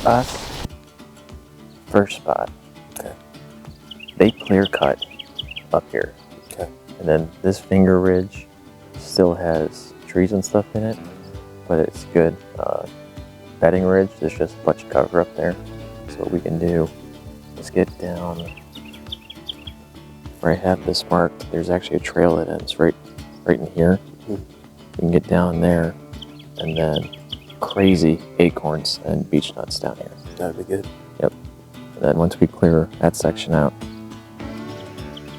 us, first spot. Okay. They clear cut up here. Okay. And then this finger ridge still has trees and stuff in it, but it's good. Bedding ridge, there's just a bunch of cover up there. So what we can do is get down where I have this marked. There's actually a trail that ends right in here. Mm-hmm. We can get down there, and then crazy acorns and beech nuts down here. That'd be good. Yep. And then once we clear that section out,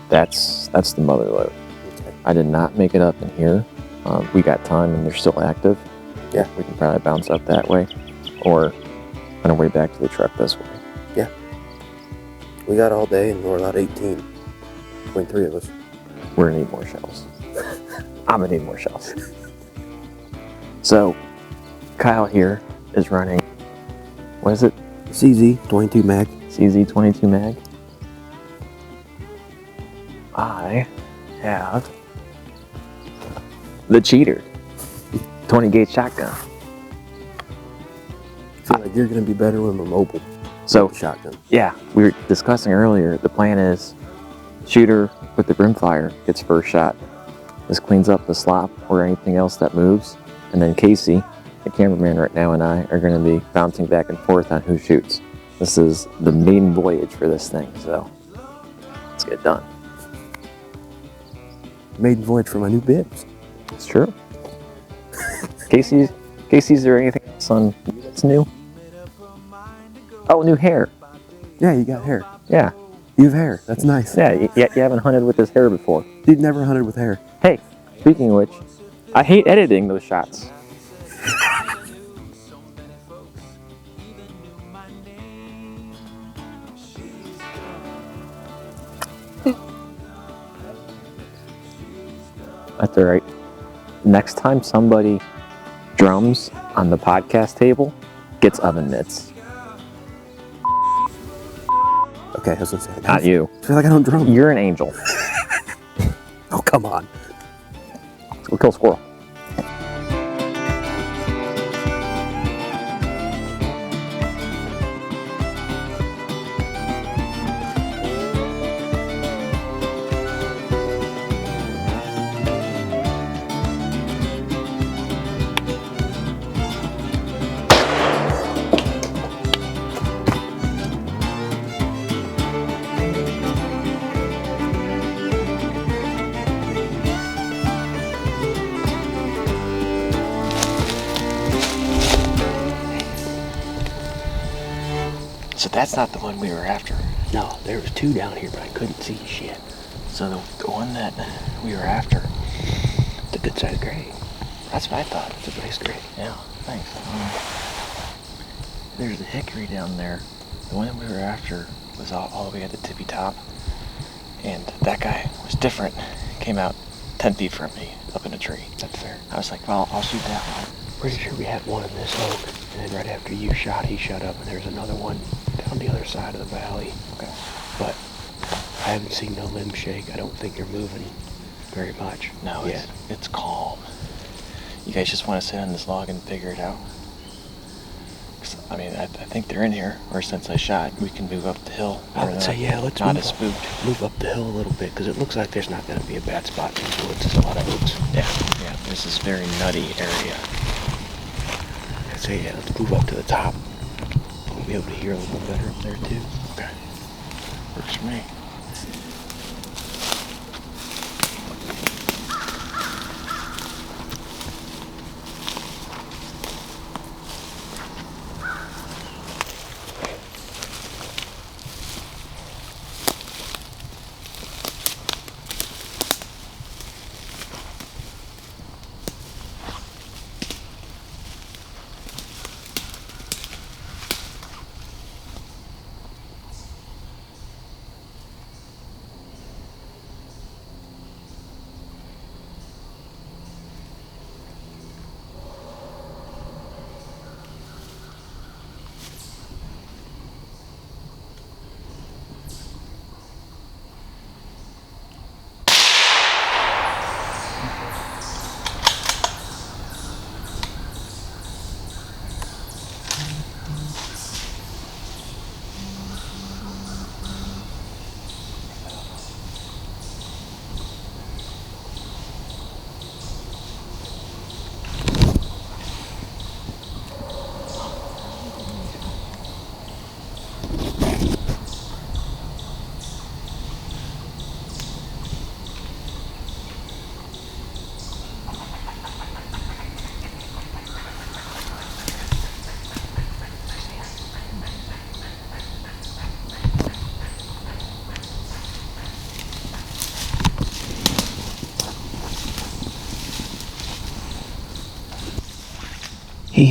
that's the mother lode. Okay. I did not make it up in here. We got time and they're still active. Yeah. We can probably bounce up that way, or on our way back to the truck this way. Yeah. We got all day and we're allowed 18. Between 3 of us. We're gonna need more shells. I'm gonna need more shells. So, Kyle here is running, what is it? CZ 22 mag. CZ 22 mag. I have the cheater 20 gauge shotgun. I feel like you're gonna be better when we're mobile. So, with the shotgun. yeah, we were discussing earlier, the plan is shooter with the brimfire gets first shot. This cleans up the slop or anything else that moves. And then Kasey, the cameraman right now, and I are going to be bouncing back and forth on who shoots. This is the maiden voyage for this thing, so let's get done. Maiden voyage for my new bibs. It's true. Kasey, is there anything else on you that's new? Oh, new hair. Yeah, you got hair. Yeah. You have hair. That's nice. Yeah, you haven't hunted with this hair before. Dude, never hunted with hair. Hey, speaking of which, I hate editing those shots. That's all right. Next time somebody drums on the podcast table, gets oven mitts. Okay, I was gonna say. Not you. I feel like I don't drum. You're an angel. Oh, come on. We'll kill Squirrel. So that's not the one we were after. No, there was 2 down here, but I couldn't see shit. So the one that we were after, It's a good size grade. that's what I thought. It's a nice grade. Yeah, thanks. There's a hickory down there. The one that we were after was all the way at the tippy top. And that guy was different. Came out 10 feet from me, up in a tree. That's fair. I was like, well, I'll shoot that one. Pretty sure we had one in this oak, and then right after you shot, he shut up, and there's another one down the other side of the valley. Okay. But I haven't seen no limb shake. I don't think you're moving very much. No, yet. it's calm. You guys just want to sit on this log and figure it out? 'Cause, I mean, I think they're in here, or since I shot, we can move up the hill. I would say, yeah, let's not move as up, spooked. move up the hill a little bit, because it looks like there's not going to be a bad spot in the woods. There's a lot of oaks. Yeah, this is very nutty area. I'd say, yeah, let's move up to the top. We'll be able to hear a little better up there, too. Okay. Works for me.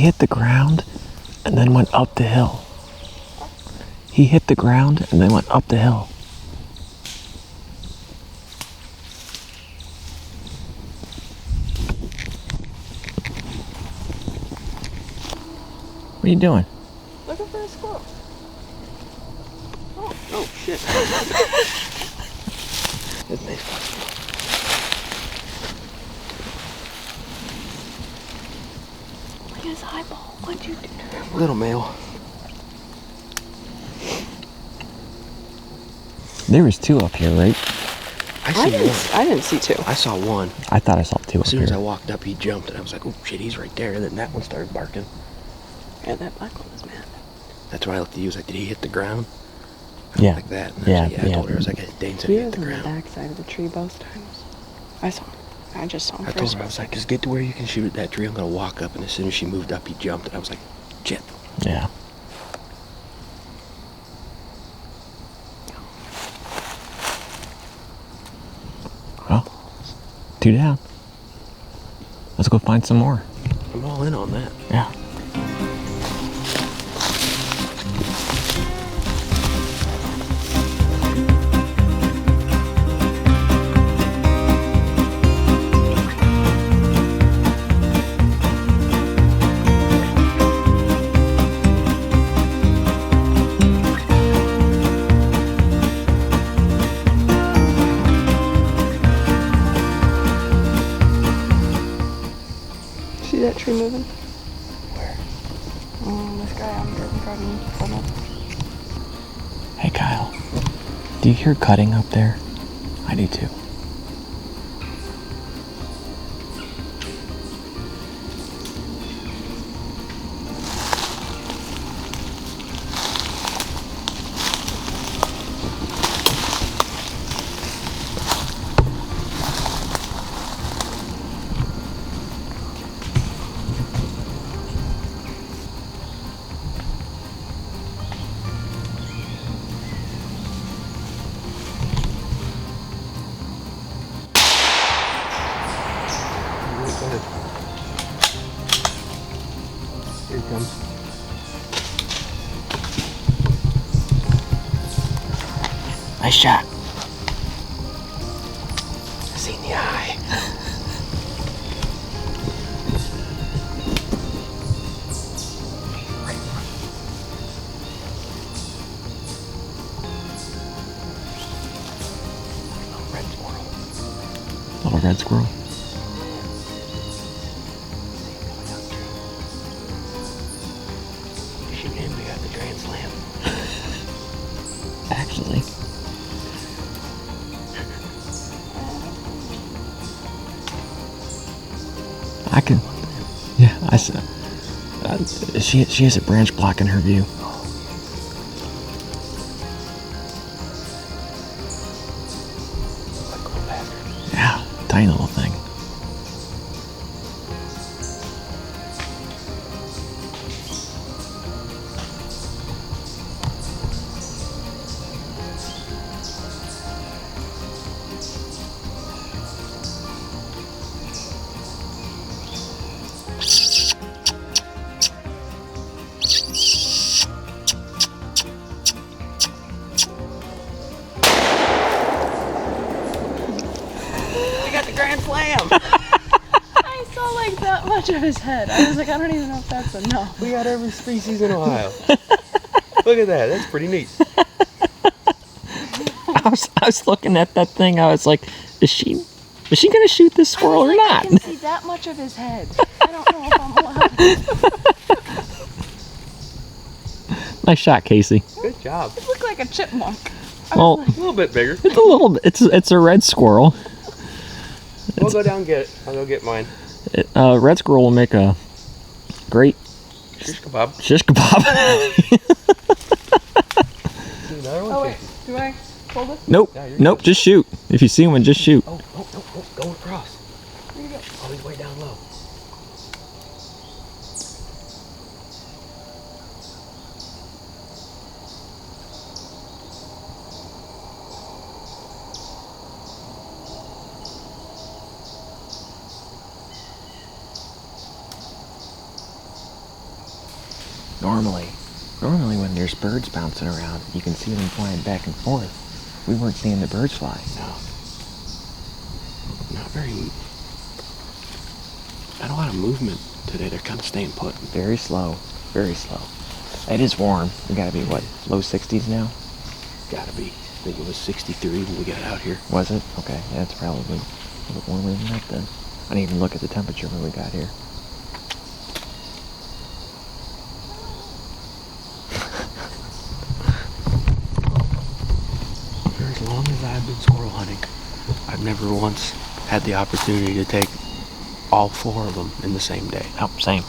hit the ground and then went up the hill. He hit the ground and then went up the hill. What are you doing? Looking for a squirrel. Oh shit. That's nice. Look at his eyeball. What'd you do? Little male. There was 2 up here, right? I didn't see 2. I saw 1. I thought I saw 2 up As soon here. as I walked up, he jumped, and I was like, oh shit, he's right there. And then that one started barking. Yeah, that black one was mad. That's why I looked at you. I was like, did he hit the ground? Yeah. Like that. And Yeah, I yeah. told her, I was like, Dane said He he hit was the on the ground. back side of the tree both times. I saw him. I just saw him I for a told her, I split was like, second. just get to where you can shoot at that tree. I'm going to walk up. And as soon as she moved up, he jumped. And I was like, shit. Yeah. Well, 2 down. Let's go find some more. I'm all in on that. Yeah. See that tree moving? Where? This guy I'm driving from up. Hey, Kyle. Do you hear cutting up there? I do too. Here he comes. Nice shot. I seen the eye. Red squirrel. Little red squirrel. Shoot him, we got the Grand Slam. Actually. I can. Yeah, I saw. She has a branch blocking her view. Like little bastard. Yeah, tiny little thing. We got the Grand Slam! I saw like that much of his head. I was like, I don't even know if that's enough. We got every species in Ohio. Look at that. That's pretty neat. I was looking at that thing. I was like, is she gonna shoot this squirrel or not? I can see that much of his head. I don't know if I'm allowed. Nice shot, Kasey. Good job. It looked like a chipmunk. Well, A little bit bigger. it's a little bit. It's a red squirrel. We'll go down and get it. I'll go get mine. Red squirrel will make a great Shish kebab. shish kebab. Another one. Oh wait, do I hold it? Nope. Yeah, you're Nope. good. Just shoot. If you see one, just shoot. Oh, going across. Where you go? Oh, he's way down low. Normally when there's birds bouncing around, you can see them flying back and forth. We weren't seeing the birds fly. No. Not a lot of movement today. They're kind of staying put. Very slow. Very slow. It is warm. We gotta be, what, low 60s now? Gotta be. I think it was 63 when we got out here. Was it? Okay, yeah, it's probably a little bit warmer than that then. I didn't even look at the temperature when we got here. For as long as I've been squirrel hunting, I've never once had the opportunity to take all 4 of them in the same day. Oh, same.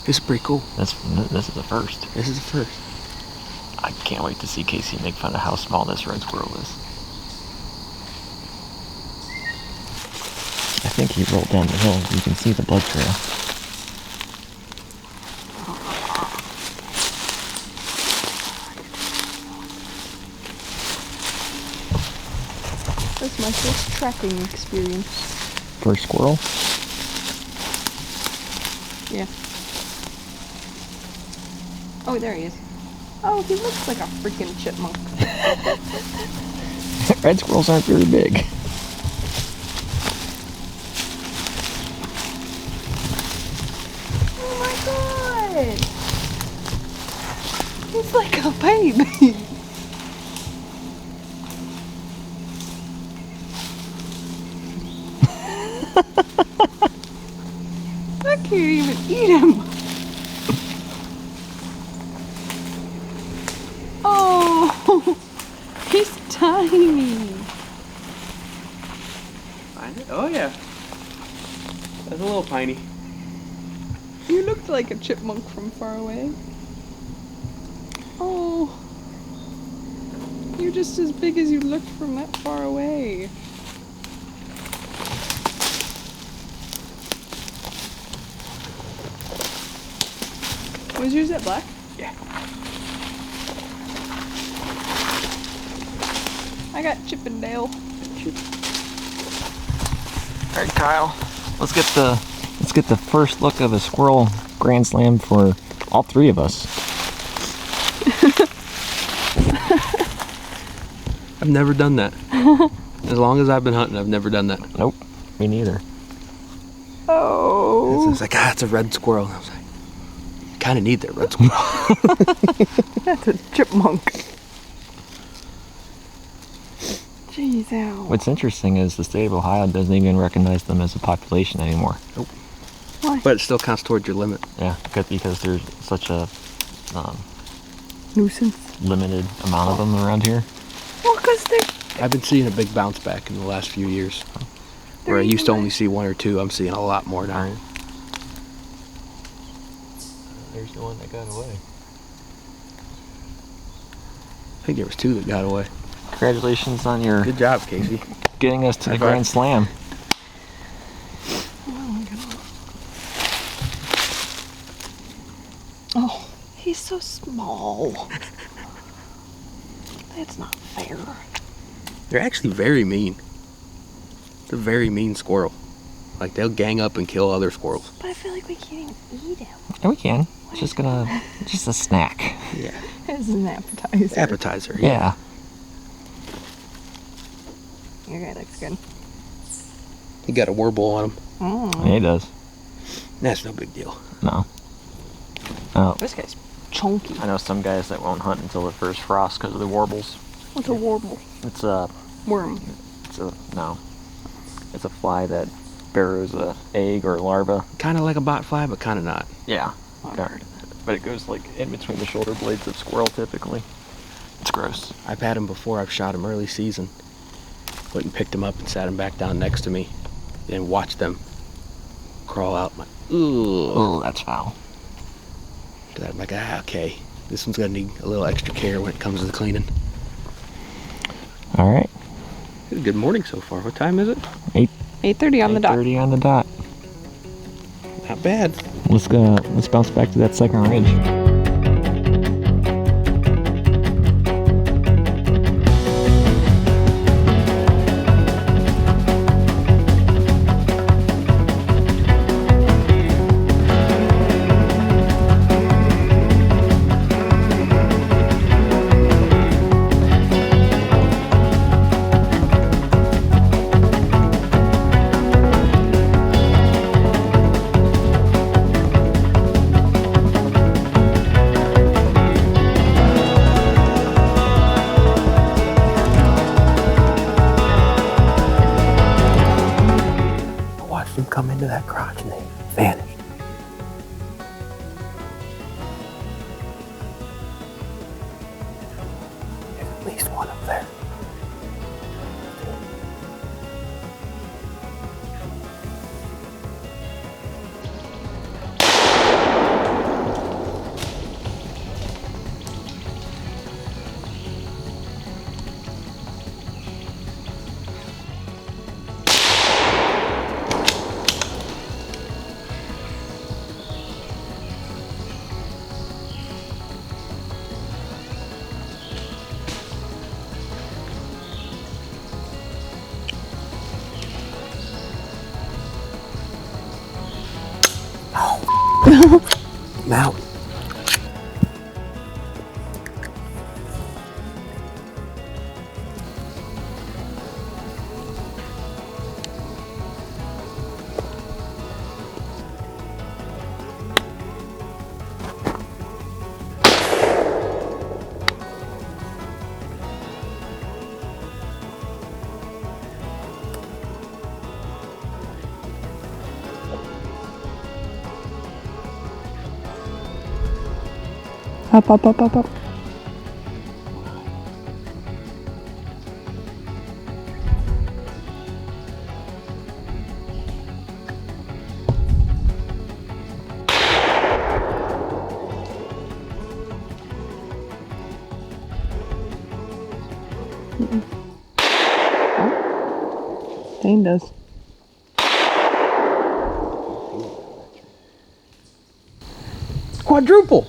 This is pretty cool. This is the first. This is the first. I can't wait to see Kasey make fun of how small this red squirrel is. I think he rolled down the hill. You can see the blood trail. That's my first tracking experience. First squirrel? Yeah. Oh, there he is. Oh, he looks like a freaking chipmunk. Red squirrels aren't very big. Oh my god! He's like a baby. I can't even eat him. Oh, he's tiny. Oh yeah. That's a little piney. You looked like a chipmunk from far away. Oh, you're just as big as you looked from that far away. Was yours that black? Yeah. I got Chippendale. All right, Kyle. Let's get the first look of a squirrel grand slam for all 3 of us. I've never done that. As long as I've been hunting, I've never done that. Nope, me neither. Oh. It's like, it's a red squirrel. And I was like, you kind of need that red squirrel. That's a chipmunk. Jeez, ow. What's interesting is the state of Ohio doesn't even recognize them as a population anymore. Nope. Why? But it still counts towards your limit. Yeah, because there's such a Nuisance. limited amount of them around here. Well, because I've been seeing a big bounce back in the last few years. Where I used to only see 1 or 2, I'm seeing a lot more now. There's the one that got away. I think there was 2 that got away. Congratulations on your Good job, Kasey. getting us to the High Grand five. Slam. Oh my god. Oh, he's so small. That's not fair. They're actually very mean. It's a very mean squirrel. Like, they'll gang up and kill other squirrels. But I feel like we can't even eat him. Yeah, we can. It's just a snack. Yeah. This is an appetizer. Appetizer. Yeah. Your guy looks good. He got a warble on him. Oh. Yeah, he does. That's no big deal. No. Oh, This guy's chunky. I know some guys that won't hunt until the first frost because of the warbles. What's a warble? It's a Worm. It's a fly that burrows a egg or larva. Kind of like a botfly, but kind of not. Yeah. I've heard of it. But it goes like in between the shoulder blades of squirrel typically. It's gross. I've had him before. I've shot him early season. Went and picked him up and sat him back down next to me. And watched them crawl out. I'm like, ooh. Oh, that's foul. I'm like, okay. This one's going to need a little extra care when it comes to the cleaning. All right. Good morning so far. What time is it? 8:30 on the dot. 8:30 on the dot. Not bad. Let's bounce back to that second ridge. least one up there. I'm out. Up, up, up, up, up. Dane does. Quadruple.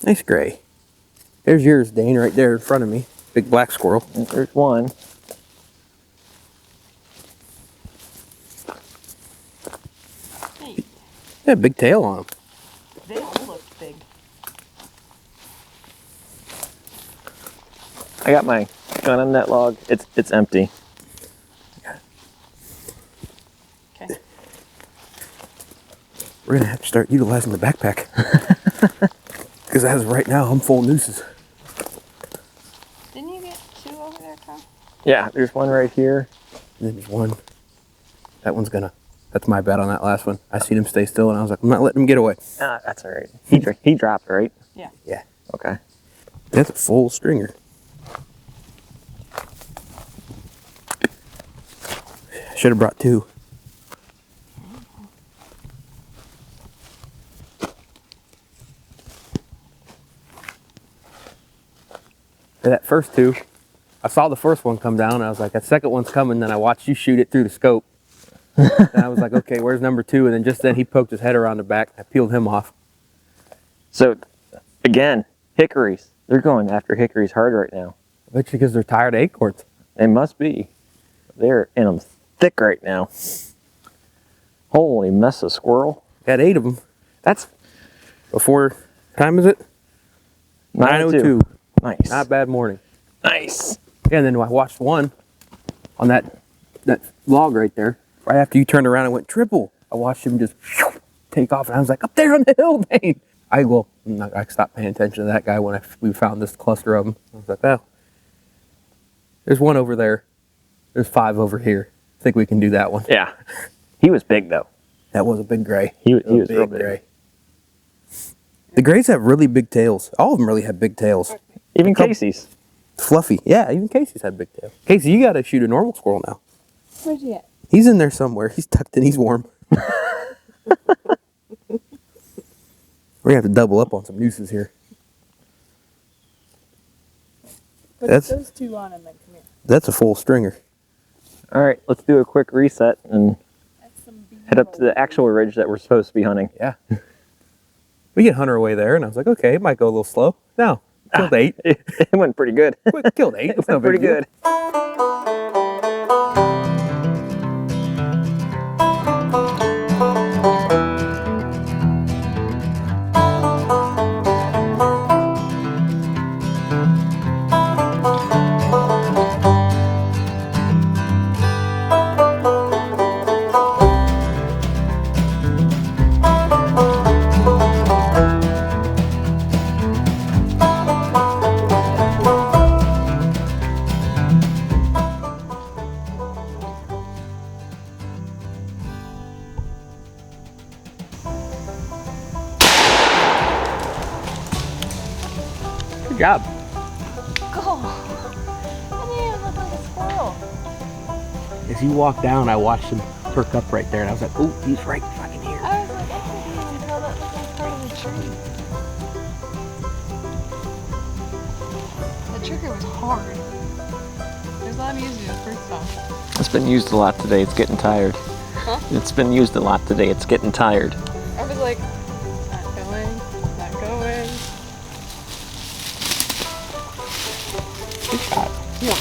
Nice gray. There's yours, Dane, right there in front of me. Big black squirrel. There's one. Hey, Yeah, big tail on him. they all look big. I got my gun on that log. It's empty. Okay. We're gonna have to start utilizing the backpack. Because as of right now, I'm full of nooses. Didn't you get 2 over there, Kyle? Yeah, there's one right here. And then there's one. That one's gonna. That's my bet on that last one. I seen him stay still, and I was like, I'm not letting him get away. Ah, that's all right. He dropped, right? Yeah. Yeah. Okay. That's a full stringer. Should have brought 2. That first 2, I saw the first one come down. And I was like, that second one's coming. Then I watched you shoot it through the scope. And I was like, okay, where's number 2? And then just then he poked his head around the back. I peeled him off. So, again, hickories. They're going after hickories hard right now. I bet you because they're tired of acorns. They must be. They're in them thick right now. Holy mess of squirrel. Got 8 of them. That's Before, time is it? 9:02. Nice. Not a bad morning. Nice. Yeah, and then I watched one on that log right there. Right after you turned around and went triple, I watched him just take off, and I was like, up there on the hill, Dane. I stopped paying attention to that guy when we found this cluster of them. I was like, well, there's one over there. There's 5 over here. I think we can do that one. Yeah. He was big, though. That was a big gray. He was big real big. gray. The grays have really big tails. All of them really have big tails. Even Kasey's. Fluffy. Yeah, even Kasey's had big tail. Kasey, you got to shoot a normal squirrel now. Where's he at? He's in there somewhere. He's tucked in. He's warm. We're going to have to double up on some nooses here. Put That's- those 2 on and then come here. That's a full stringer. All right, let's do a quick reset and That's some head up to the actual ridge that we're supposed to be hunting. Yeah. We get Hunter away there, and I was like, okay, it might go a little slow. No, killed 8. It went pretty good. Killed 8. It went pretty good. Good job. Go. I didn't even look like a squirrel. As you walked down, I watched him perk up right there, and I was like, oh, he's right fucking here. I was like, I couldn't even tell that was like part of the tree. The trigger was hard. There's a lot of music the first time. It's been used a lot today. It's getting tired. Huh? It's been used a lot today. It's getting tired. I was like, not going, not going. Good shot. Yeah.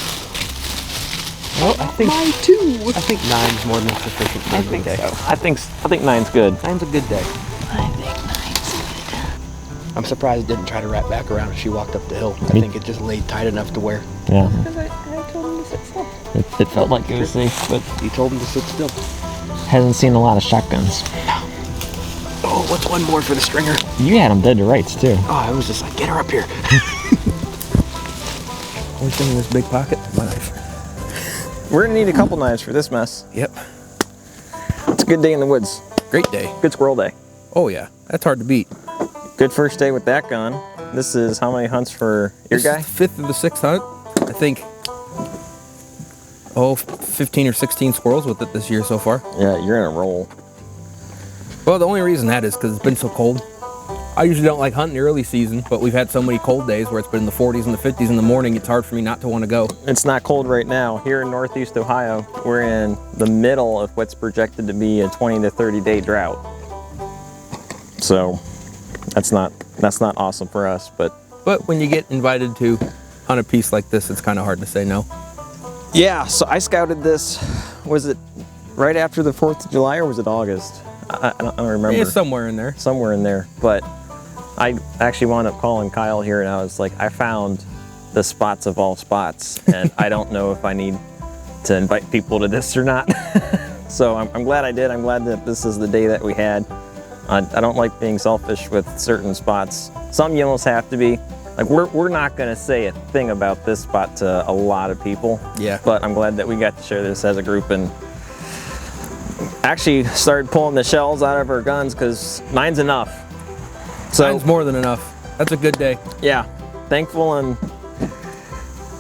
Well, I think Mine too. I think 9's more than sufficient for a good day. I think 9's good. 9's a good day. I think mine's I'm surprised it didn't try to wrap back around as she walked up the hill. I think it just laid tight enough to where Yeah. good. Because I told him to sit still. It felt like it was safe, but you told him to sit still. hasn't seen a lot of shotguns. Oh, what's one more for the stringer? You had them dead to rights too. Oh, I was just like, get her up here. Only thing in this big pocket, my knife. We're gonna need a couple knives for this mess. Yep. It's a good day in the woods. Great day. Good squirrel day. Oh yeah, that's hard to beat. Good first day with that gun. This is how many hunts for your This guy? is the 5th or the 6th hunt. I think, 15 or 16 squirrels with it this year so far. Yeah, you're in a roll. Well, the only reason that is because it's been so cold. I usually don't like hunting the early season, but we've had so many cold days where it's been in the 40s and the 50s in the morning, it's hard for me not to want to go. It's not cold right now. Here in Northeast Ohio, we're in the middle of what's projected to be a 20 to 30 day drought. So that's not awesome for us, but when you get invited to hunt a piece like this, it's kind of hard to say no. yeah, so I scouted this, was it right after the 4th of July or was it August? I don't remember. It's somewhere in there. Somewhere in there, but I actually wound up calling Kyle here and I was like, I found the spots of all spots and I don't know if I need to invite people to this or not. So I'm glad I did. I'm glad that this is the day that we had. I don't like being selfish with certain spots. Some you almost have to be. Like we're not gonna say a thing about this spot to a lot of people. Yeah. But I'm glad that we got to share this as a group and actually started pulling the shells out of our guns because 9's enough. So Mine's more than enough. That's a good day. yeah, thankful and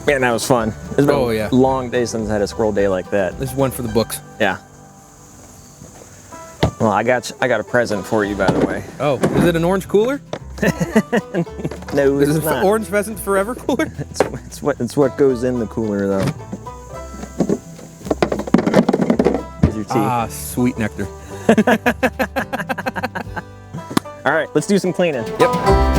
man, that was fun. It's been a long day since I had a squirrel day like that. This is one for the books. Yeah. Well, I got a present for you, by the way. Oh, is it an orange cooler? No, Is it's it not. Orange Pheasants Forever cooler? It's what goes in the cooler though. Here's your tea. Ah, sweet nectar. All right, let's do some cleaning. Yep.